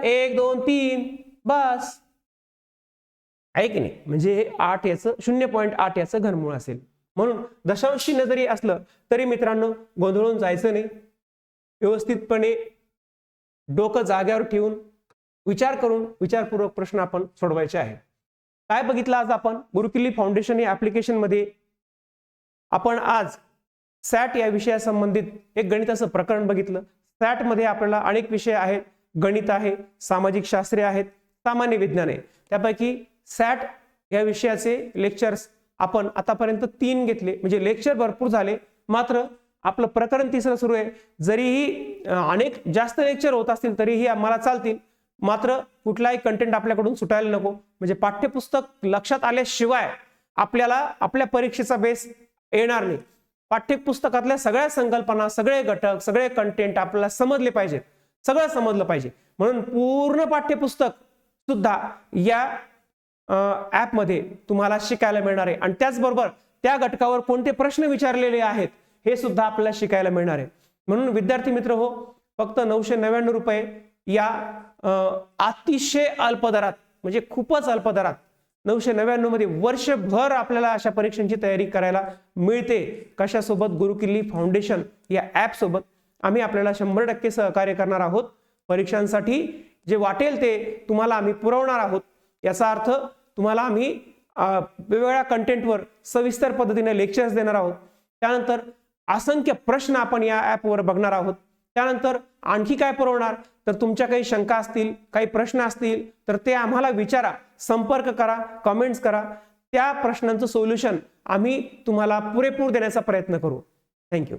1 2 3 बस, आहे की नाही? म्हणजे हे 8 याचं 0.8 याचं घनमूळ असेल. म्हणून दशांश चिन्ह जरी असलं तरी मित्रांनो गोंधळून जायचं नाही. व्यवस्थितपणे डोकं जाग्यावर ठेवून विचार करून विचारपूर्वक प्रश्न आपण सोडवायचे आहे. काय बघितलं आज आपण? गुरुकिल्ली फाउंडेशन या ऍप्लिकेशन मध्ये आपण आज सॅट या विषयासंबंधित एक गणिताचं प्रकरण बघितलं. सॅट मध्ये आपल्याला अनेक विषय आहेत. गणित आहे, सामाजिक शास्त्रे आहेत, सामान्य विज्ञान आहे. त्यापैकी सॅट या विषयाचे लेक्चर्स आपण आतापर्यंत 3 घेतले. म्हणजे लेक्चर भरपूर झाले, मात्र आपलं प्रकरण तिसरं सुरू आहे. जरीही अनेक जास्त लेक्चर होत असतील तरीही आम्हाला चालतील, मात्र कुठलाही कंटेंट आपल्याकडून सुटायला नको. म्हणजे पाठ्यपुस्तक लक्षात आल्याशिवाय आपल्याला आपल्या परीक्षेचा बेस येणार नाही. पाठ्यपुस्तकातल्या सगळ्या संकल्पना, सगळे घटक, सगळे कंटेंट आपल्याला समजले पाहिजेत, सगळं समजलं पाहिजे. म्हणून पूर्ण पाठ्यपुस्तक सुद्धा या ऍप मध्ये तुम्हाला शिकायला मिळणार आहे. आणि त्याचबरोबर त्या घटकावर कोणते प्रश्न विचारलेले आहेत हे सुद्धा आपल्याला शिकायला मिळणार आहे. म्हणून विद्यार्थी मित्र हो, फक्त 999 रुपये या अतिशय अल्प दरात, म्हणजे खूपच अल्प दरात 999 मध्ये वर्षभर आपल्याला अशा परीक्षांची तयारी करायला मिळते. कशासोबत? गुरुकिल्ली फाउंडेशन या ऍप सोबत. आम्ही आपल्याला 100% सहकार्य करणार आहोत. परीक्षांसाठी जे वाटेल ते तुम्हाला आम्ही पुरवणार आहोत. याचा अर्थ तुम्हाला आम्ही वेगवेगळ्या कंटेंटवर सविस्तर पद्धतीने लेक्चर्स देणार आहोत. त्यानंतर असंख्य प्रश्न आपण या ऍपवर बघणार आहोत. त्यानंतर आणखी काय पुरवणार? तर तुमच्या काही शंका असतील, काही प्रश्न असतील तर ते आम्हाला विचारा, संपर्क करा, कमेंट्स करा. त्या प्रश्नांचं सोल्युशन आम्ही तुम्हाला पुरेपूर देण्याचा प्रयत्न करू. थँक्यू.